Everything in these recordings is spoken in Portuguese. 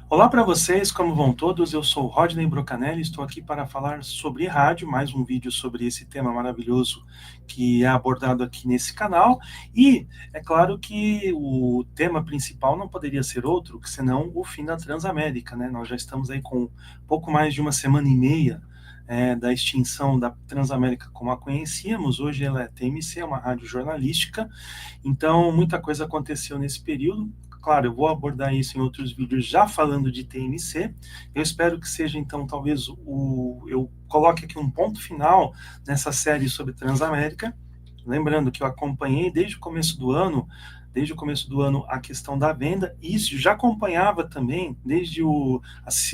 Olá para vocês, como vão todos? Eu sou Rodney Brocanelli, estou aqui para falar sobre rádio, mais um vídeo sobre esse tema maravilhoso que é abordado aqui nesse canal. E é claro que o tema principal não poderia ser outro que senão o fim da Transamérica, né? Nós já estamos aí com pouco mais de uma semana e meia da extinção da Transamérica como a conhecíamos. Hoje ela é TMC, é uma rádio jornalística, então muita coisa aconteceu nesse período. Claro, eu vou abordar isso em outros vídeos já falando de TMC. Eu espero que seja, então, talvez eu coloque aqui um ponto final nessa série sobre Transamérica. Lembrando que eu acompanhei desde o começo do ano a questão da venda, e isso já acompanhava também desde o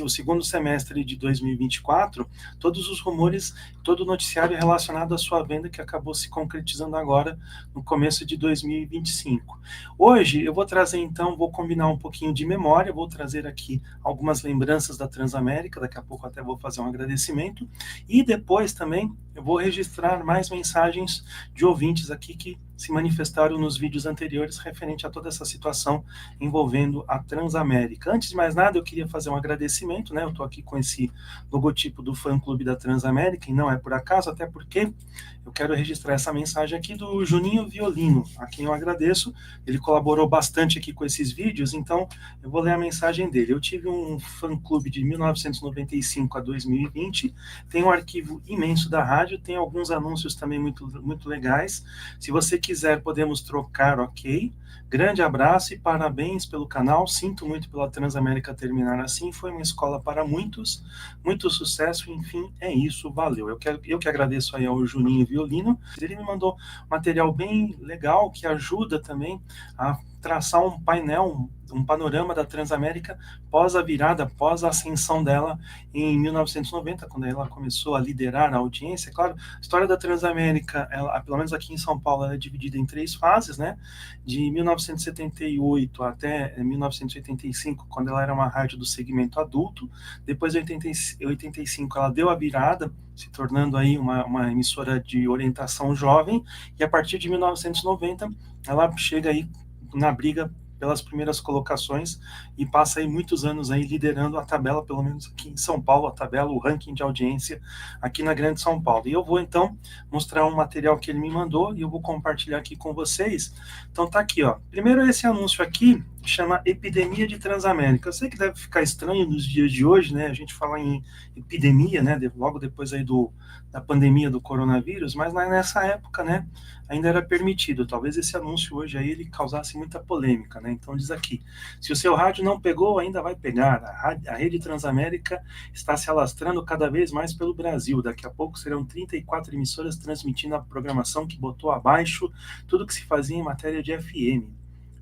segundo semestre de 2024, todos os rumores, todo o noticiário relacionado à sua venda que acabou se concretizando agora no começo de 2025. Hoje eu vou trazer então, vou combinar um pouquinho de memória, vou trazer aqui algumas lembranças da Transamérica, daqui a pouco até vou fazer um agradecimento, e depois também eu vou registrar mais mensagens de ouvintes aqui que se manifestaram nos vídeos anteriores referente a toda essa situação envolvendo a Transamérica. Antes de mais nada, eu queria fazer um agradecimento, né? Eu estou aqui com esse logotipo do fã-clube da Transamérica, e não é por acaso, até porque eu quero registrar essa mensagem aqui do Juninho Violino, a quem eu agradeço. Ele colaborou bastante aqui com esses vídeos, então eu vou ler a mensagem dele. Eu tive um fã-clube de 1995 a 2020, tem um arquivo imenso da rádio, tem alguns anúncios também muito legais. Se você quiser, podemos trocar, ok? Grande abraço e parabéns pelo canal. Sinto muito pela Transamérica terminar assim. Foi uma escola para muitos, muito sucesso. Enfim, é isso. Valeu. Eu que agradeço aí ao Juninho Violino. Ele me mandou material bem legal que ajuda também a traçar um painel, um panorama da Transamérica pós a virada, pós a ascensão dela em 1990, quando ela começou a liderar a audiência. Claro, a história da Transamérica, ela, pelo menos aqui em São Paulo, ela é dividida em três fases, né? De 1978 até 1985, quando ela era uma rádio do segmento adulto. Depois, em 85, ela deu a virada, se tornando aí uma emissora de orientação jovem. E a partir de 1990, ela chega aí na briga pelas primeiras colocações e passa aí muitos anos aí liderando a tabela, pelo menos aqui em São Paulo, a tabela, o ranking de audiência aqui na Grande São Paulo. E eu vou então mostrar um material que ele me mandou e eu vou compartilhar aqui com vocês. Então tá aqui, ó. Primeiro esse anúncio aqui chama Epidemia de Transamérica. Eu sei que deve ficar estranho nos dias de hoje, né? A gente fala em epidemia, né? Logo depois aí da pandemia do coronavírus, mas nessa época, né? Ainda era permitido. Talvez esse anúncio hoje aí ele causasse muita polêmica, né? Então diz aqui: se o seu rádio não pegou, ainda vai pegar. A rede Transamérica está se alastrando cada vez mais pelo Brasil. Daqui a pouco serão 34 emissoras transmitindo a programação que botou abaixo tudo que se fazia em matéria de FM.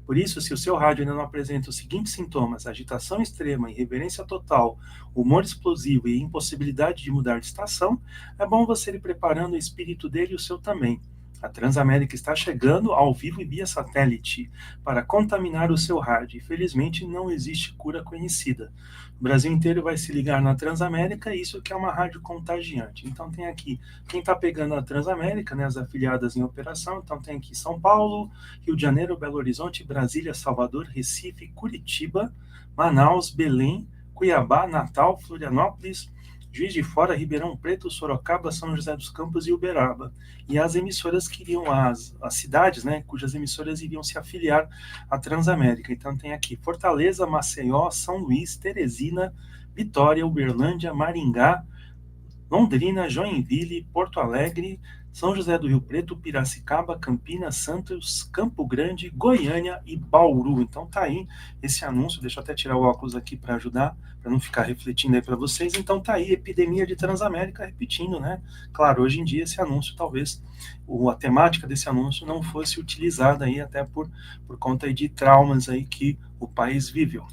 Por isso, se o seu rádio ainda não apresenta os seguintes sintomas: agitação extrema, irreverência total, humor explosivo e impossibilidade de mudar de estação, é bom você ir preparando o espírito dele e o seu também. A Transamérica está chegando ao vivo e via satélite para contaminar o seu rádio. Infelizmente, não existe cura conhecida. O Brasil inteiro vai se ligar na Transamérica, e isso que é uma rádio contagiante. Então tem aqui quem está pegando a Transamérica, né, as afiliadas em operação. Então tem aqui São Paulo, Rio de Janeiro, Belo Horizonte, Brasília, Salvador, Recife, Curitiba, Manaus, Belém, Cuiabá, Natal, Florianópolis, Juiz de Fora, Ribeirão Preto, Sorocaba, São José dos Campos e Uberaba. E as emissoras que iriam, as cidades, né, cujas emissoras iriam se afiliar à Transamérica. Então tem aqui Fortaleza, Maceió, São Luís, Teresina, Vitória, Uberlândia, Maringá, Londrina, Joinville, Porto Alegre, São José do Rio Preto, Piracicaba, Campinas, Santos, Campo Grande, Goiânia e Bauru. Então tá aí esse anúncio, deixa eu até tirar o óculos aqui para ajudar, para não ficar refletindo aí para vocês. Então tá aí, epidemia de Transamérica, repetindo, né? Claro, hoje em dia esse anúncio, talvez a temática desse anúncio não fosse utilizada aí até por conta aí de traumas aí que o país viveu.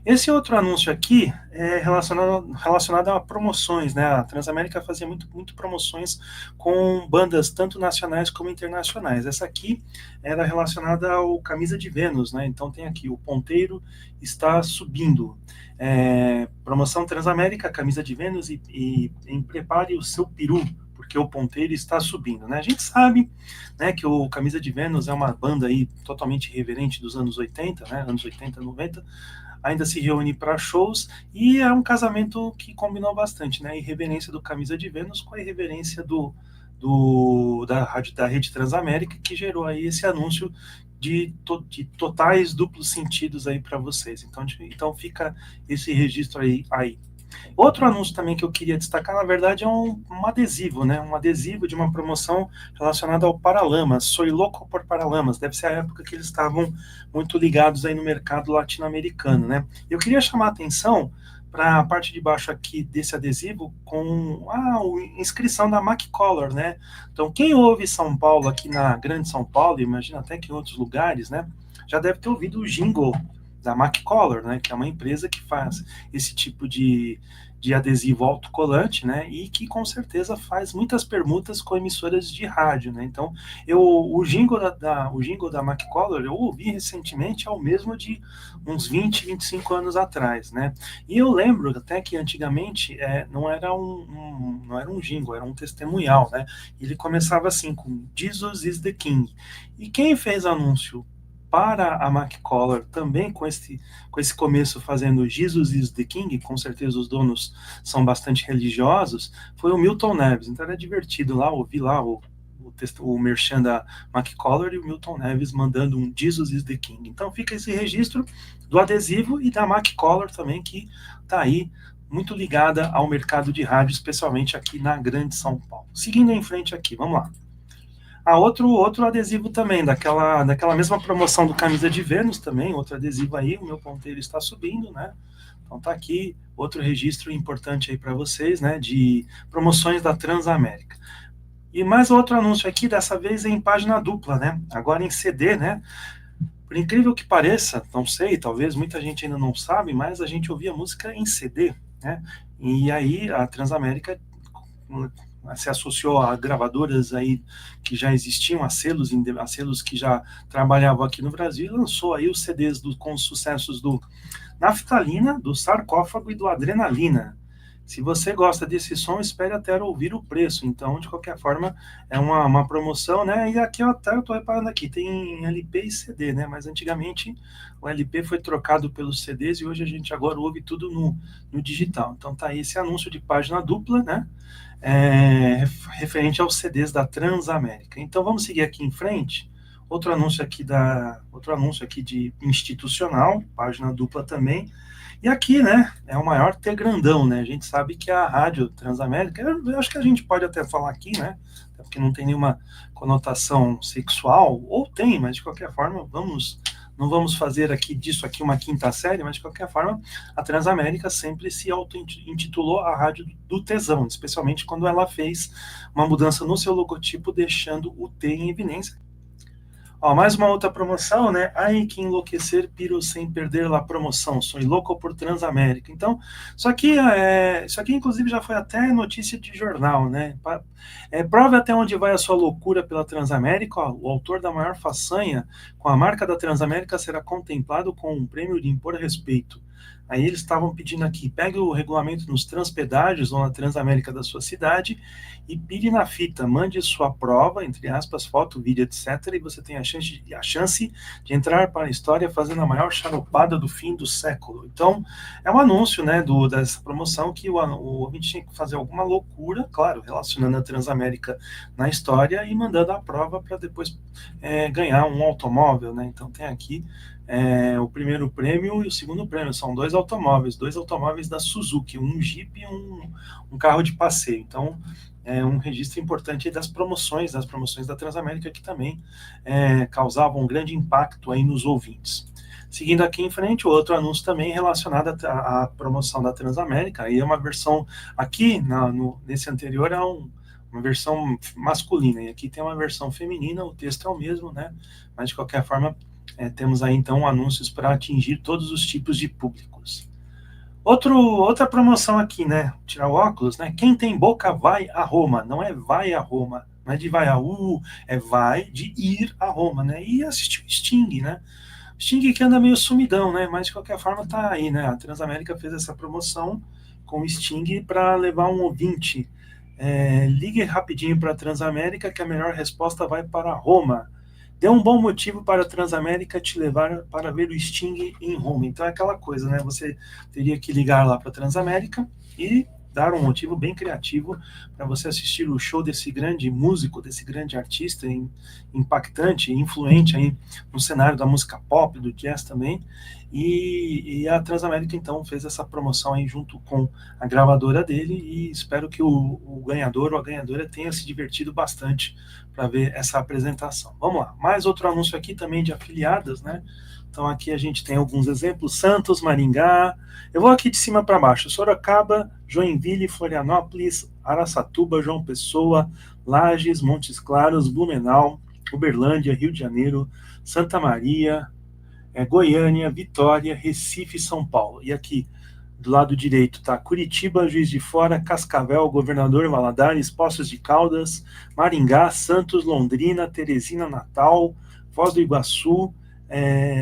Esse outro anúncio aqui é relacionado a promoções, né? A Transamérica fazia muito promoções com bandas tanto nacionais como internacionais. Essa aqui era relacionada ao Camisa de Vênus, né? Então tem aqui, o ponteiro está subindo. Promoção Transamérica, Camisa de Vênus e prepare o seu peru, porque o ponteiro está subindo, né? A gente sabe, né, que o Camisa de Vênus é uma banda aí totalmente irreverente dos anos 80, né? Anos 80, 90, ainda se reúne para shows, e é um casamento que combinou bastante, né? A irreverência do Camisa de Vênus com a irreverência da Rede Transamérica, que gerou aí esse anúncio de totais duplos sentidos aí para vocês. Então fica esse registro aí. Outro anúncio também que eu queria destacar, na verdade, é um adesivo, né? Um adesivo de uma promoção relacionada ao Paralamas. Sou louco por Paralamas. Deve ser a época que eles estavam muito ligados aí no mercado latino-americano, né? Eu queria chamar a atenção para a parte de baixo aqui desse adesivo com a inscrição da McCollar, né? Então, quem ouve São Paulo aqui na Grande São Paulo, imagina até que em outros lugares, né? Já deve ter ouvido o jingle da McCollar, né, que é uma empresa que faz esse tipo de adesivo autocolante, né, e que com certeza faz muitas permutas com emissoras de rádio, né. Então, o jingle da McCollar eu ouvi recentemente, é o mesmo de uns 20, 25 anos atrás, né. E eu lembro até que antigamente não era um jingle, era um testemunhal, né. Ele começava assim com Jesus is the King. E quem fez anúncio para a McCollar, também com esse começo fazendo Jesus is the King, com certeza os donos são bastante religiosos, foi o Milton Neves. Então era divertido lá, ouvir lá o merchan da McCollar e o Milton Neves mandando um Jesus is the King. Então fica esse registro do adesivo e da McCollar também, que está aí muito ligada ao mercado de rádio, especialmente aqui na Grande São Paulo. Seguindo em frente aqui, vamos lá. Outro adesivo também, daquela mesma promoção do Camisa de Vênus também, outro adesivo aí, o meu ponteiro está subindo, né? Então tá aqui outro registro importante aí para vocês, né, de promoções da Transamérica. E mais outro anúncio aqui, dessa vez em página dupla, né? Agora em CD, né? Por incrível que pareça, não sei, talvez muita gente ainda não sabe, mas a gente ouvia música em CD, né? E aí a Transamérica se associou a gravadoras aí que já existiam, a selos que já trabalhavam aqui no Brasil, e lançou aí os CDs com os sucessos do Naftalina, do Sarcófago e do Adrenalina. Se você gosta desse som, espere até ouvir o preço. Então, de qualquer forma, é uma promoção, né? E aqui eu tô reparando aqui, tem LP e CD, né? Mas antigamente o LP foi trocado pelos CDs e hoje a gente agora ouve tudo no digital. Então tá aí esse anúncio de página dupla, né? Referente aos CDs da Transamérica. Então vamos seguir aqui em frente. Outro anúncio aqui de institucional, página dupla também. E aqui, né, é o maior T grandão, né? A gente sabe que a Rádio Transamérica, eu acho que a gente pode até falar aqui, né? Porque não tem nenhuma conotação sexual, ou tem, mas de qualquer forma, não vamos fazer disso aqui uma quinta série, mas de qualquer forma, a Transamérica sempre se auto-intitulou a Rádio do Tesão, especialmente quando ela fez uma mudança no seu logotipo, deixando o T em evidência. Ó, mais uma outra promoção, né? Ai, que enlouquecer, piro sem perder a promoção. Sou louco por Transamérica. Então, isso aqui inclusive já foi até notícia de jornal, né? Prove até onde vai a sua loucura pela Transamérica. Ó, o autor da maior façanha com a marca da Transamérica será contemplado com um prêmio de impor respeito. Aí eles estavam pedindo aqui, pegue o regulamento nos transpedágios ou na Transamérica da sua cidade e pire na fita, mande sua prova, entre aspas, foto, vídeo, etc., e você tem a chance de entrar para a história fazendo a maior charopada do fim do século. Então, é um anúncio, né, dessa promoção que o ouvinte tinha que fazer alguma loucura, claro, relacionando a Transamérica na história e mandando a prova para depois ganhar um automóvel, né? Então tem aqui o primeiro prêmio e o segundo prêmio, são dois automóveis da Suzuki, um Jeep e um carro de passeio. Então, é um registro importante das promoções da Transamérica, que também causavam um grande impacto aí nos ouvintes. Seguindo aqui em frente, outro anúncio também relacionado à promoção da Transamérica, aí é uma versão, aqui nesse anterior é uma versão masculina, e aqui tem uma versão feminina, o texto é o mesmo, né? Mas de qualquer forma, temos aí então anúncios para atingir todos os tipos de públicos. Outra promoção aqui, né? Tirar o óculos, né? Quem tem boca vai a Roma. Não é vai a Roma, não é de vai a é vai de ir a Roma, né? E assistir o Sting, né? Sting que anda meio sumidão, né? Mas de qualquer forma tá aí, né? A Transamérica fez essa promoção com o Sting para levar um ouvinte. Ligue rapidinho para a Transamérica que a melhor resposta vai para Roma. Dê um bom motivo para a Transamérica te levar para ver o Sting em Roma. Então é aquela coisa, né? Você teria que ligar lá para a Transamérica e dar um motivo bem criativo para você assistir o show desse grande músico, desse grande artista impactante, influente aí no cenário da música pop, do jazz também. E a Transamérica então fez essa promoção aí junto com a gravadora dele e espero que o ganhador ou a ganhadora tenha se divertido bastante para ver essa apresentação. Vamos lá, mais outro anúncio aqui também de afiliadas, né? Então aqui a gente tem alguns exemplos: Santos, Maringá. Eu vou aqui de cima para baixo: Sorocaba, Joinville, Florianópolis, Araçatuba, João Pessoa, Lages, Montes Claros, Blumenau, Uberlândia, Rio de Janeiro, Santa Maria, Goiânia, Vitória, Recife e São Paulo. E aqui do lado direito está Curitiba, Juiz de Fora, Cascavel, Governador Valadares, Poços de Caldas, Maringá, Santos, Londrina, Teresina, Natal, Foz do Iguaçu,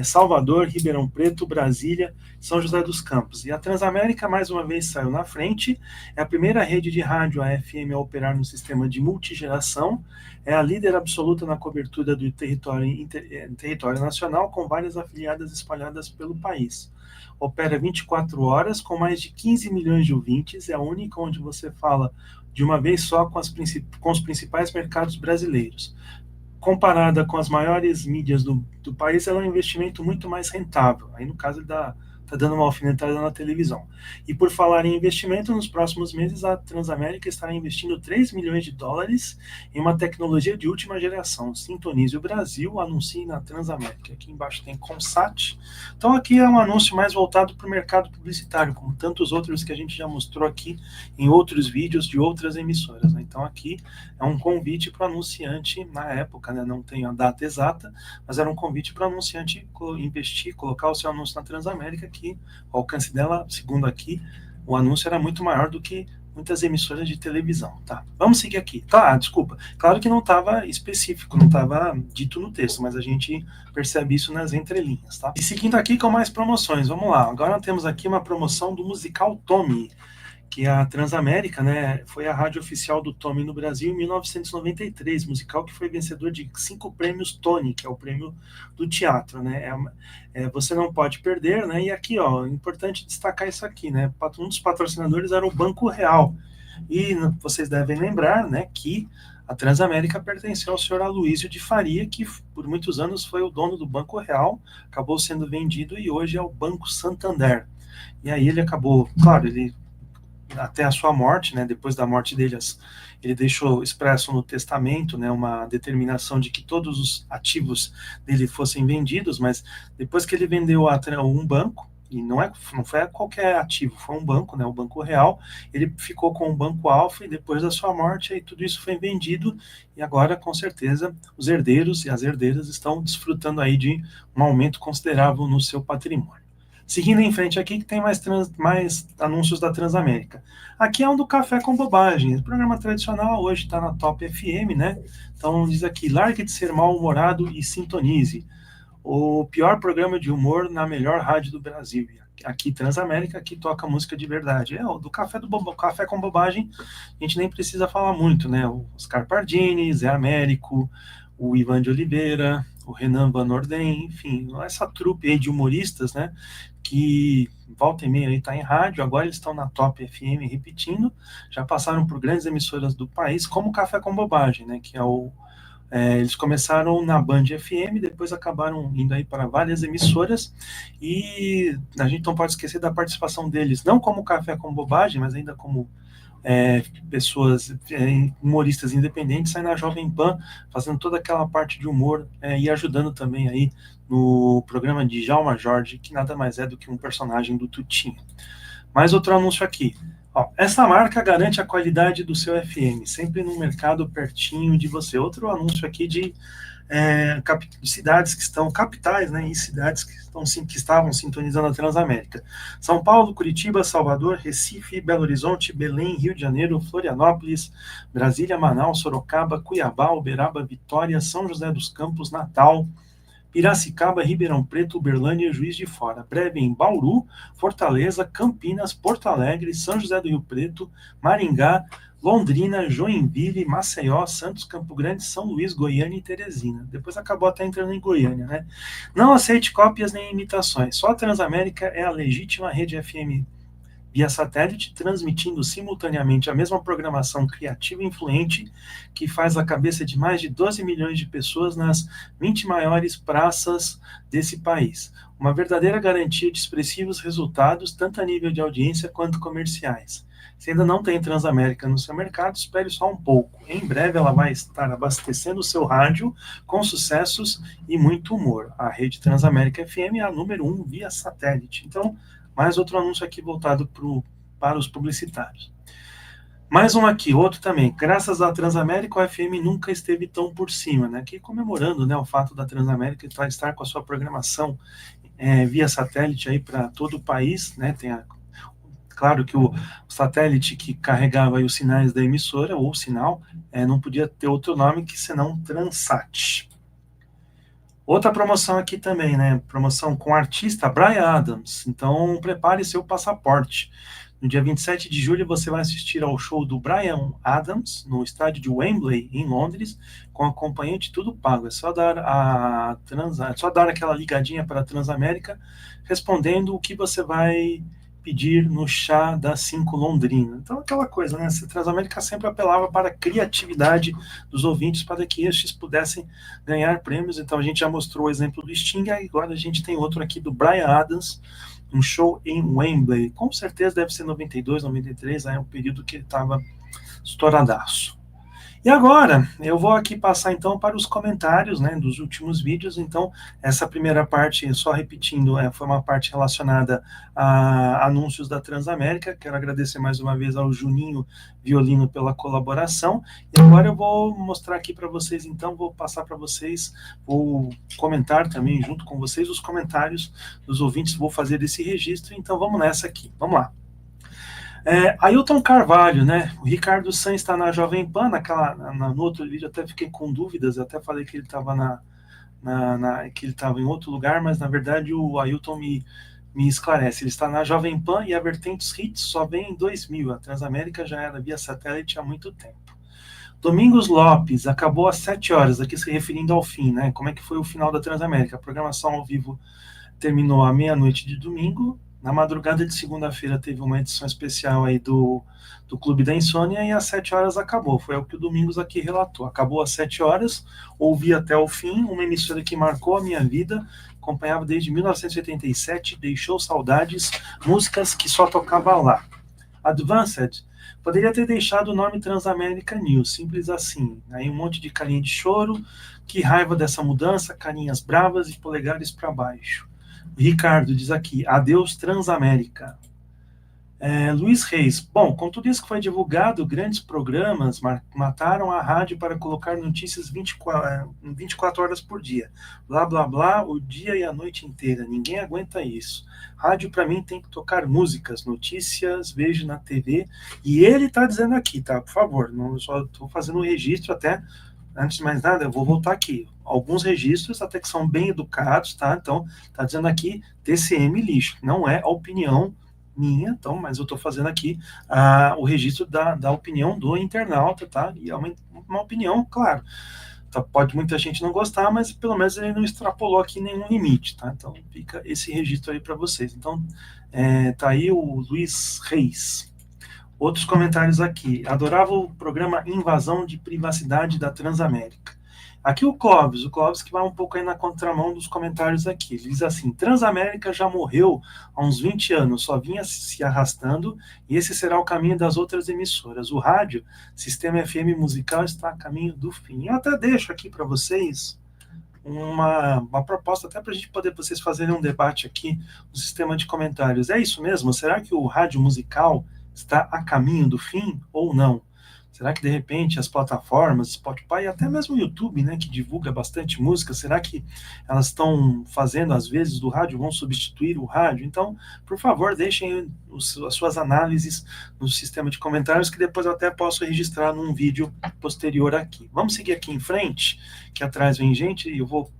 Salvador, Ribeirão Preto, Brasília, São José dos Campos. E a Transamérica, mais uma vez, saiu na frente, é a primeira rede de rádio AM a operar no sistema de multigeração, é a líder absoluta na cobertura do território nacional, com várias afiliadas espalhadas pelo país. Opera 24 horas, com mais de 15 milhões de ouvintes, é a única onde você fala de uma vez só com os principais mercados brasileiros. Comparada com as maiores mídias do país, ela é um investimento muito mais rentável. Aí, no caso, ele está dando uma alfinetada na televisão. E por falar em investimento, nos próximos meses a Transamérica estará investindo 3 milhões de dólares em uma tecnologia de última geração. Sintonize o Brasil, anuncie na Transamérica. Aqui embaixo tem Comsat. Então aqui é um anúncio mais voltado para o mercado publicitário, como tantos outros que a gente já mostrou aqui em outros vídeos de outras emissoras, né? Então aqui é um convite para o anunciante, na época, né, não tenho a data exata, mas era um convite para o anunciante investir, colocar o seu anúncio na Transamérica, que o alcance dela, segundo aqui, o anúncio era muito maior do que muitas emissoras de televisão, tá? Vamos seguir aqui. Tá, desculpa. Claro que não estava específico, não estava dito no texto, mas a gente percebe isso nas entrelinhas, tá? E seguindo aqui com mais promoções, vamos lá. Agora temos aqui uma promoção do musical Tommy, que a Transamérica, né, foi a rádio oficial do Tommy no Brasil em 1993, musical que foi vencedor de 5 prêmios Tony, que é o prêmio do teatro, né, você não pode perder, né, e aqui, ó, importante destacar isso aqui, né, um dos patrocinadores era o Banco Real, e vocês devem lembrar, né, que a Transamérica pertenceu ao senhor Aloysio de Faria, que por muitos anos foi o dono do Banco Real, acabou sendo vendido e hoje é o Banco Santander. E aí ele acabou, claro, ele até a sua morte, né, depois da morte dele, ele deixou expresso no testamento, né, uma determinação de que todos os ativos dele fossem vendidos, mas depois que ele vendeu um banco, e não foi qualquer ativo, foi um banco, né, o Banco Real, ele ficou com o Banco Alfa e depois da sua morte, aí tudo isso foi vendido e agora, com certeza, os herdeiros e as herdeiras estão desfrutando aí de um aumento considerável no seu patrimônio. Seguindo em frente aqui, que tem mais anúncios da Transamérica. Aqui é um do Café com Bobagem. O programa tradicional hoje está na Top FM, né? Então diz aqui: largue de ser mal-humorado e sintonize. O pior programa de humor na melhor rádio do Brasil. Aqui Transamérica, aqui toca música de verdade. O do Café com Bobagem, a gente nem precisa falar muito, né? O Oscar Pardini, Zé Américo, o Ivan de Oliveira, o Renan Van Orden, enfim, essa trupe aí de humoristas, né, que volta e meia aí tá em rádio, agora eles estão na Top FM repetindo, já passaram por grandes emissoras do país, como o Café com Bobagem, né, que é eles começaram na Band FM, depois acabaram indo aí para várias emissoras, e a gente não pode esquecer da participação deles, não como Café com Bobagem, mas ainda como pessoas, humoristas independentes, saem na Jovem Pan, fazendo toda aquela parte de humor e ajudando também aí no programa de Djalma Jorge, que nada mais é do que um personagem do Tutinho. Mais outro anúncio aqui. Ó, essa marca garante a qualidade do seu FM, sempre no mercado pertinho de você. Outro anúncio aqui de cidades que estão capitais, né, e cidades que estavam sintonizando a Transamérica. São Paulo, Curitiba, Salvador, Recife, Belo Horizonte, Belém, Rio de Janeiro, Florianópolis, Brasília, Manaus, Sorocaba, Cuiabá, Uberaba, Vitória, São José dos Campos, Natal, Piracicaba, Ribeirão Preto, Uberlândia e Juiz de Fora. Breve em Bauru, Fortaleza, Campinas, Porto Alegre, São José do Rio Preto, Maringá, Londrina, Joinville, Maceió, Santos, Campo Grande, São Luís, Goiânia e Teresina. Depois acabou até entrando em Goiânia, né? Não aceite cópias nem imitações. Só a Transamérica é a legítima rede FM via satélite, transmitindo simultaneamente a mesma programação criativa e influente que faz a cabeça de mais de 12 milhões de pessoas nas 20 maiores praças desse país. Uma verdadeira garantia de expressivos resultados, tanto a nível de audiência quanto comerciais. Se ainda não tem Transamérica no seu mercado, espere só um pouco. Em breve ela vai estar abastecendo o seu rádio com sucessos e muito humor. A rede Transamérica FM é a número 1 via satélite. Então, mais outro anúncio aqui voltado para os publicitários. Mais um aqui, outro também. Graças à Transamérica, o FM nunca esteve tão por cima, né? Aqui comemorando, né, o fato da Transamérica estar com a sua programação via satélite aí para todo o país, né? Claro que o satélite que carregava aí os sinais da emissora, ou o sinal, não podia ter outro nome que senão Transat. Outra promoção aqui também, né? Promoção com o artista Bryan Adams. Então, prepare seu passaporte. No dia 27 de julho, você vai assistir ao show do Bryan Adams no estádio de Wembley, em Londres, com acompanhante tudo pago. É só dar aquela ligadinha para a Transamérica, respondendo o que você vai pedir no chá das 5 Londrina. Então, aquela coisa, né? A Transamérica sempre apelava para a criatividade dos ouvintes para que estes pudessem ganhar prêmios. Então, a gente já mostrou o exemplo do Sting, e agora a gente tem outro aqui do Bryan Adams, um show em Wembley. Com certeza deve ser 92, 93, é um período que ele estava estouradaço. E agora, eu vou aqui passar então para os comentários, né, dos últimos vídeos. Então, essa primeira parte, só repetindo, foi uma parte relacionada a anúncios da Transamérica. Quero agradecer mais uma vez ao Juninho Violino pela colaboração. E agora eu vou mostrar aqui para vocês, então, vou passar para vocês, vou comentar também junto com vocês os comentários dos ouvintes, vou fazer esse registro. Então, vamos nessa aqui, vamos lá. Ailton Carvalho, né? O Ricardo Sanz está na Jovem Pan, no outro vídeo até fiquei com dúvidas, até falei que ele estava que ele estava em outro lugar, mas na verdade o Ailton me esclarece. Ele está na Jovem Pan e a Vertentes Hits só vem em 2000. A Transamérica já era via satélite há muito tempo. Domingos Lopes, acabou às 7 horas, aqui se referindo ao fim, né? Como é que foi o final da Transamérica? A programação ao vivo terminou à meia-noite de domingo. Na madrugada de segunda-feira teve uma edição especial aí do Clube da Insônia e às 7 horas acabou. Foi o que o Domingos aqui relatou. Acabou às 7 horas, ouvi até o fim, uma emissora que marcou a minha vida, acompanhava desde 1987, deixou saudades, músicas que só tocava lá. Advanced, poderia ter deixado o nome Transamérica News, simples assim. Aí um monte de carinha de choro, que raiva dessa mudança, carinhas bravas e polegares para baixo. Ricardo diz aqui, adeus Transamérica. Luiz Reis, bom, com tudo isso que foi divulgado, grandes programas mataram a rádio para colocar notícias 24 horas por dia. Blá, blá, blá, o dia e a noite inteira. Ninguém aguenta isso. Rádio, para mim, tem que tocar músicas, notícias, vejo na TV. E ele está dizendo aqui, tá? Por favor, não, só estou fazendo um registro até. Antes de mais nada, eu vou voltar aqui. Alguns registros até que são bem educados, tá? Então, tá dizendo aqui TCM lixo. Não é a opinião minha, então, mas eu estou fazendo aqui o registro da opinião do internauta, tá? E é uma opinião, claro. Tá, pode muita gente não gostar, mas pelo menos ele não extrapolou aqui nenhum limite, tá? Então, fica esse registro aí para vocês. Então, tá aí o Luiz Reis. Outros comentários aqui. Adorava o programa Invasão de Privacidade da Transamérica. Aqui o Clóvis que vai um pouco aí na contramão dos comentários aqui. Ele diz assim, Transamérica já morreu há uns 20 anos, só vinha se arrastando, e esse será o caminho das outras emissoras. O rádio, sistema FM musical, está a caminho do fim. Eu até deixo aqui para vocês uma proposta, até para a gente poder vocês fazerem um debate aqui no sistema de comentários. É isso mesmo? Será que o rádio musical está a caminho do fim ou não? Será que, de repente, as plataformas, Spotify e até mesmo o YouTube, né, que divulga bastante música, será que elas estão fazendo, às vezes, do rádio, vão substituir o rádio? Então, por favor, deixem as suas análises no sistema de comentários, que depois eu até posso registrar num vídeo posterior aqui. Vamos seguir aqui em frente, que atrás vem gente, e eu vou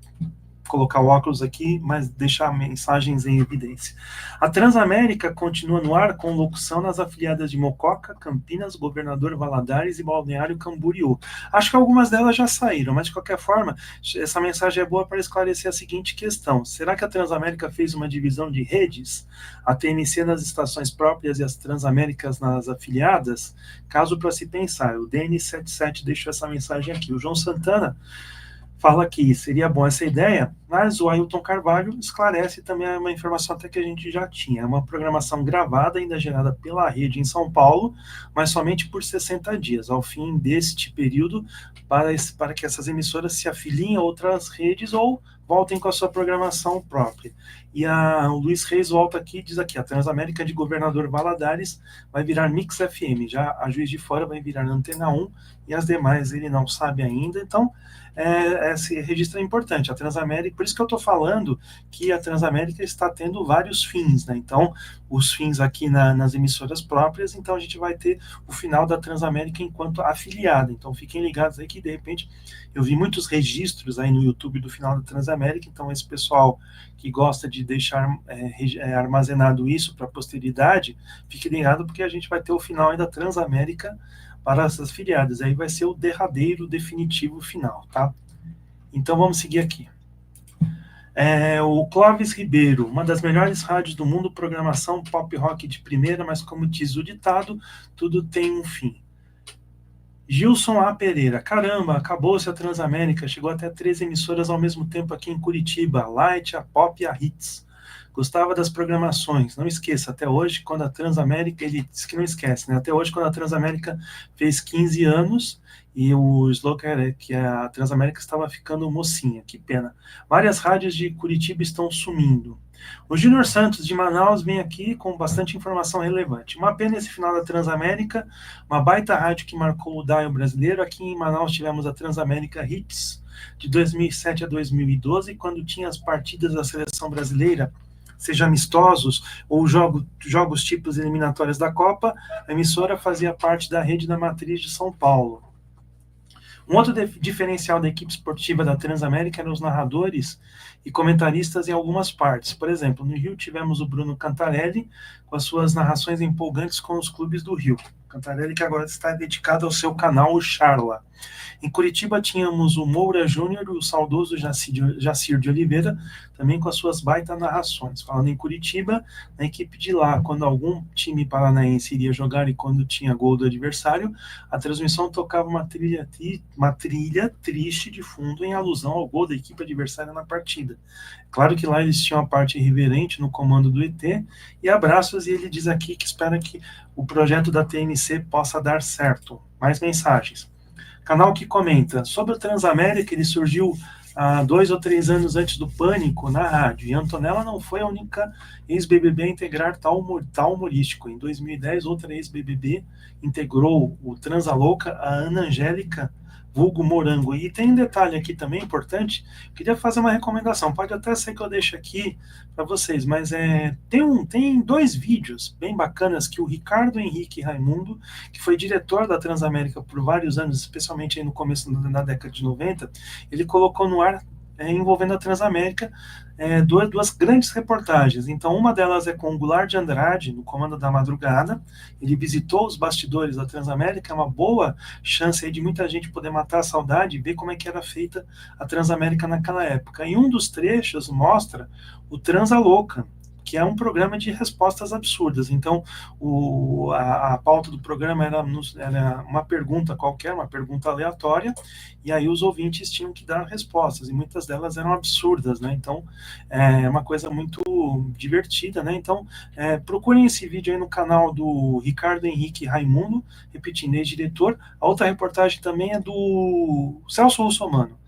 colocar o óculos aqui, mas deixar mensagens em evidência. A Transamérica continua no ar com locução nas afiliadas de Mococa, Campinas, Governador Valadares e Balneário Camboriú. Acho que algumas delas já saíram, mas de qualquer forma, essa mensagem é boa para esclarecer a seguinte questão: será que a Transamérica fez uma divisão de redes? A TNC nas estações próprias e as Transaméricas nas afiliadas? Caso para se pensar, o DN77 deixou essa mensagem aqui. O João Santana fala que seria bom essa ideia, mas o Ailton Carvalho esclarece também uma informação até que a gente já tinha. É uma programação gravada, ainda gerada pela rede em São Paulo, mas somente por 60 dias. Ao fim deste período, para que essas emissoras se afiliem a outras redes ou voltem com a sua programação própria. E o Luiz Reis volta aqui e diz aqui: a Transamérica de Governador Valadares vai virar Mix FM, já a Juiz de Fora vai virar Antena 1 e as demais ele não sabe ainda. Então, esse registro é importante. A Transamérica, por isso que eu estou falando que a Transamérica está tendo vários fins, né? Então, os fins aqui nas emissoras próprias, então a gente vai ter o final da Transamérica enquanto afiliada. Então, fiquem ligados aí que, de repente, eu vi muitos registros aí no YouTube do final da Transamérica, então esse pessoal que gosta de deixar armazenado isso para a posteridade, fique ligado porque a gente vai ter o final aí da Transamérica para as afiliadas. Aí vai ser o derradeiro, definitivo final, tá? Então vamos seguir aqui. O Clóvis Ribeiro, uma das melhores rádios do mundo, programação pop rock de primeira, mas como diz o ditado, tudo tem um fim. Gilson A. Pereira, caramba, acabou-se a Transamérica, chegou até 3 emissoras ao mesmo tempo aqui em Curitiba, a Light, a Pop e a Hits. Gostava das programações, não esqueça, até hoje, quando a Transamérica, ele disse que não esquece, né? Até hoje, quando a Transamérica fez 15 anos, e o slogan era que a Transamérica estava ficando mocinha, que pena. Várias rádios de Curitiba estão sumindo. O Júnior Santos, de Manaus, vem aqui com bastante informação relevante. Uma pena esse final da Transamérica, uma baita rádio que marcou o dial brasileiro. Aqui em Manaus tivemos a Transamérica Hits, de 2007 a 2012, quando tinha as partidas da seleção brasileira, seja amistosos ou jogos tipos eliminatórias da Copa, a emissora fazia parte da rede da matriz de São Paulo. Um outro diferencial da equipe esportiva da Transamérica eram os narradores e comentaristas em algumas partes. Por exemplo, no Rio tivemos o Bruno Cantarelli com as suas narrações empolgantes com os clubes do Rio. Cantarelli que agora está dedicado ao seu canal, o Charla. Em Curitiba tínhamos o Moura Júnior e o saudoso Jacir de Oliveira, também com as suas baitas narrações. Falando em Curitiba, na equipe de lá, quando algum time paranaense iria jogar e quando tinha gol do adversário, a transmissão tocava uma trilha triste de fundo em alusão ao gol da equipe adversária na partida. Claro que lá eles tinham a parte irreverente no comando do ET, e abraços, e ele diz aqui que espera que o projeto da TNC possa dar certo. Mais mensagens. Canal que comenta, sobre o Transamérica, ele surgiu há 2 ou 3 anos antes do Pânico na rádio, e Antonella não foi a única ex-BBB a integrar tal humorístico. Em 2010, outra ex-BBB integrou o Transa Louca, a Ana Angélica, vulgo Morango. E tem um detalhe aqui também importante, queria fazer uma recomendação, pode até ser que eu deixe aqui para vocês, mas tem 2 vídeos bem bacanas que o Ricardo Henrique Raimundo, que foi diretor da Transamérica por vários anos, especialmente aí no começo da década de 90, ele colocou no ar envolvendo a Transamérica, 2 grandes reportagens. Então, uma delas é com o Goulart de Andrade, no Comando da Madrugada. Ele visitou os bastidores da Transamérica, é uma boa chance aí de muita gente poder matar a saudade e ver como é que era feita a Transamérica naquela época. E um dos trechos mostra o Transa Louca, que é um programa de respostas absurdas. Então, a pauta do programa era uma pergunta qualquer, uma pergunta aleatória, e aí os ouvintes tinham que dar respostas, e muitas delas eram absurdas, né? Então, é uma coisa muito divertida, né? Então, procurem esse vídeo aí no canal do Ricardo Henrique Raimundo, repetindo, ex-diretor. A outra reportagem também é do Celso Russomano.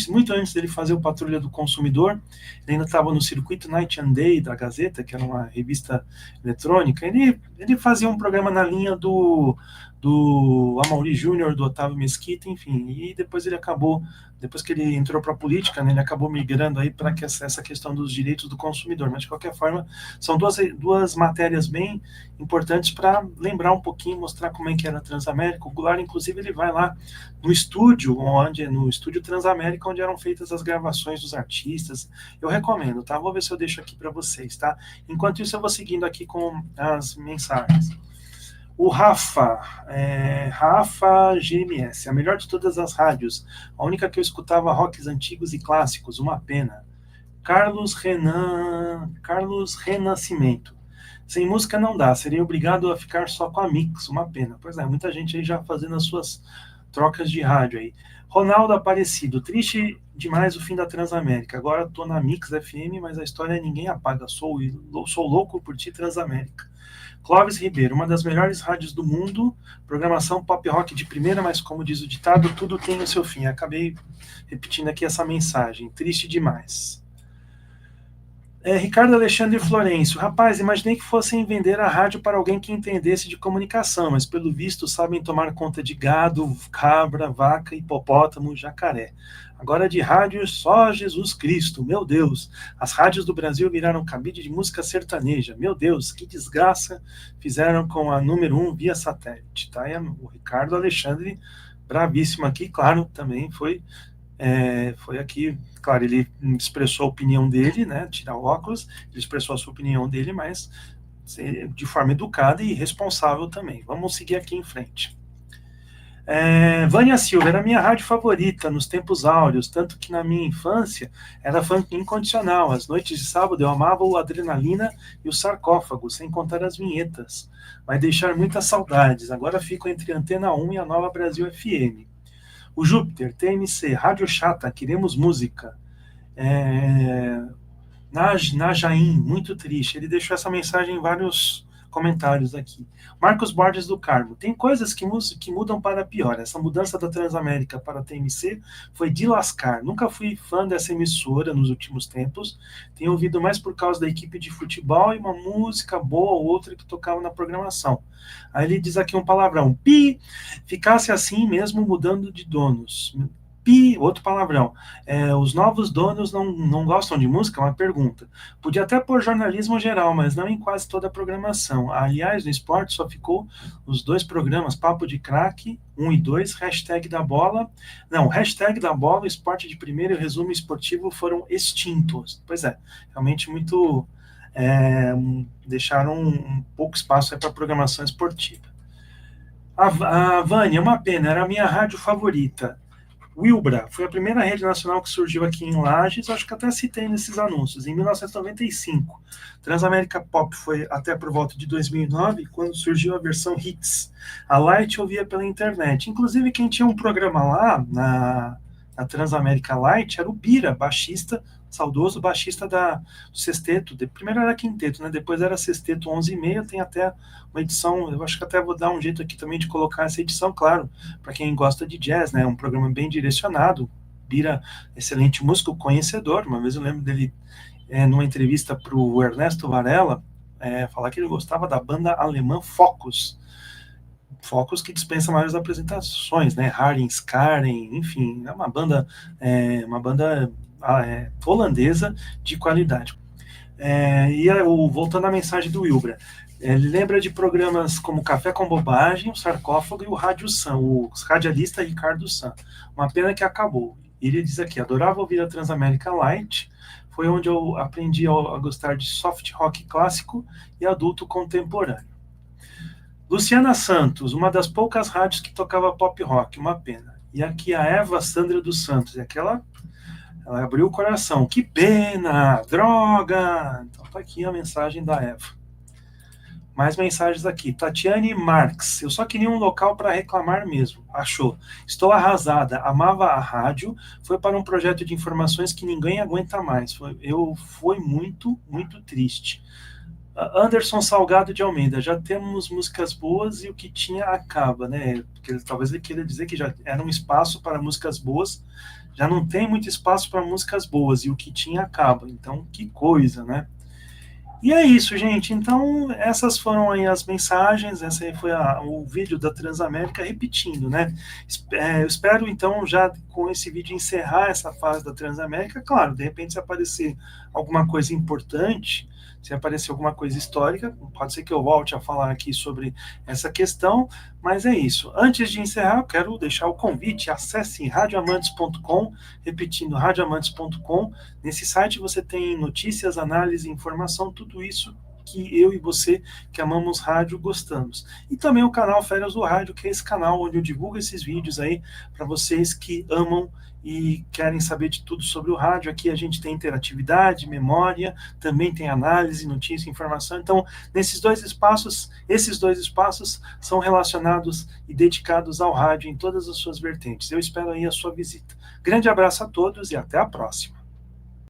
Muito antes dele fazer o Patrulha do Consumidor, ele ainda estava no circuito Night and Day da Gazeta, que era uma revista eletrônica. Ele fazia um programa na linha do do Amaury Júnior, do Otávio Mesquita, enfim, e depois ele acabou, depois que ele entrou para a política, né, ele acabou migrando aí para essa questão dos direitos do consumidor, mas de qualquer forma, são duas matérias bem importantes para lembrar um pouquinho, mostrar como é que era a Transamérica. O Goulart, inclusive, ele vai lá no estúdio, no estúdio Transamérica, onde eram feitas as gravações dos artistas. Eu recomendo, tá? Vou ver se eu deixo aqui para vocês, tá? Enquanto isso, eu vou seguindo aqui com as mensagens. O Rafa GMS, a melhor de todas as rádios, a única que eu escutava rocks antigos e clássicos, uma pena. Carlos Renascimento. Sem música não dá, seria obrigado a ficar só com a Mix, uma pena. Pois é, muita gente aí já fazendo as suas trocas de rádio aí. Ronaldo Aparecido, triste demais o fim da Transamérica. Agora tô na Mix FM, mas a história ninguém apaga. Sou louco por ti, Transamérica. Clóvis Ribeiro, uma das melhores rádios do mundo, programação pop rock de primeira, mas como diz o ditado, tudo tem o seu fim. Acabei repetindo aqui essa mensagem, triste demais. Ricardo Alexandre Florencio, rapaz, imaginei que fossem vender a rádio para alguém que entendesse de comunicação, mas pelo visto sabem tomar conta de gado, cabra, vaca, hipopótamo, jacaré. Agora de rádio só Jesus Cristo, meu Deus. As rádios do Brasil viraram cabide de música sertaneja, meu Deus, que desgraça fizeram com a número 1 via satélite. Tá? E o Ricardo Alexandre, bravíssimo aqui, claro, também foi aqui, claro, ele expressou a opinião dele, né, tirar o óculos, ele expressou a sua opinião dele, mas de forma educada e responsável também. Vamos seguir aqui em frente. Vânia Silva, era a minha rádio favorita nos tempos áureos, tanto que na minha infância era fã incondicional. Às noites de sábado eu amava o Adrenalina e o Sarcófago, sem contar as vinhetas. Vai deixar muitas saudades. Agora fico entre a Antena 1 e a Nova Brasil FM. O Júpiter, TMC, Rádio Chata, queremos música. Najaim, muito triste. Ele deixou essa mensagem em vários comentários aqui. Marcos Borges do Carmo. Tem coisas que mudam para pior. Essa mudança da Transamérica para a TMC foi de lascar. Nunca fui fã dessa emissora nos últimos tempos. Tenho ouvido mais por causa da equipe de futebol e uma música boa ou outra que tocava na programação. Aí ele diz aqui um palavrão. Pi! Ficasse assim mesmo mudando de donos. Outro palavrão. Os novos donos não gostam de música? Uma pergunta. Podia até pôr jornalismo geral, mas não em quase toda a programação. Aliás, no esporte só ficou os 2 programas, Papo de Craque, 1 e 2, hashtag da bola. Não, hashtag da bola, esporte de primeiro e o resumo esportivo foram extintos. Pois é, realmente muito... deixaram um pouco espaço para a programação esportiva. A Vânia, uma pena, era a minha rádio favorita. Wilbra foi a primeira rede nacional que surgiu aqui em Lages, acho que até citei nesses anúncios, em 1995. Transamérica Pop foi até por volta de 2009, quando surgiu a versão Hits. A Light ouvia pela internet. Inclusive, quem tinha um programa lá, na Transamérica Light, era o Bira, baixista, saudoso baixista do Sexteto. Primeiro era Quinteto, né? Depois era Sexteto 11:30, tem até uma edição, eu acho que até vou dar um jeito aqui também de colocar essa edição, claro, para quem gosta de jazz, né? Um programa bem direcionado. Bira, excelente músico, conhecedor. Uma vez eu lembro dele, numa entrevista para o Ernesto Varela, falar que ele gostava da banda alemã Focus. Focus que dispensa maiores apresentações, né? Haring, Skaren, enfim, é uma banda holandesa de qualidade. Voltando à mensagem do Wilbra, ele lembra de programas como Café com Bobagem, o Sarcófago e o Rádio Sam, o radialista Ricardo Sam. Uma pena que acabou. Ele diz aqui, adorava ouvir a Transamérica Light, foi onde eu aprendi a gostar de soft rock clássico e adulto contemporâneo. Luciana Santos, uma das poucas rádios que tocava pop rock, uma pena. E aqui a Eva Sandra dos Santos, ela abriu o coração. Que pena, droga! Então tá aqui a mensagem da Eva. Mais mensagens aqui. Tatiane Marx, eu só queria um local para reclamar mesmo. Achou. Estou arrasada. Amava a rádio. Foi para um projeto de informações que ninguém aguenta mais. Foi muito, muito triste. Anderson Salgado de Almeida, já temos músicas boas e o que tinha acaba, né? Porque talvez ele queira dizer que já era um espaço para músicas boas, já não tem muito espaço para músicas boas e o que tinha acaba. Então, que coisa, né? E é isso, gente. Então, essas foram aí as mensagens, essa aí foi o vídeo da Transamérica, repetindo, né? Eu espero, então, já com esse vídeo encerrar essa fase da Transamérica. Claro, de repente, se aparecer alguma coisa importante, se aparecer alguma coisa histórica, pode ser que eu volte a falar aqui sobre essa questão, mas é isso. Antes de encerrar, eu quero deixar o convite, acesse radioamantes.com, repetindo, radioamantes.com. Nesse site você tem notícias, análise, informação, tudo isso que eu e você que amamos rádio gostamos. E também o canal Férias do Rádio, que é esse canal onde eu divulgo esses vídeos aí para vocês que amam e querem saber de tudo sobre o rádio. Aqui a gente tem interatividade, memória, também tem análise, notícia, informação. Então, esses dois espaços são relacionados e dedicados ao rádio em todas as suas vertentes. Eu espero aí a sua visita. Grande abraço a todos e até a próxima.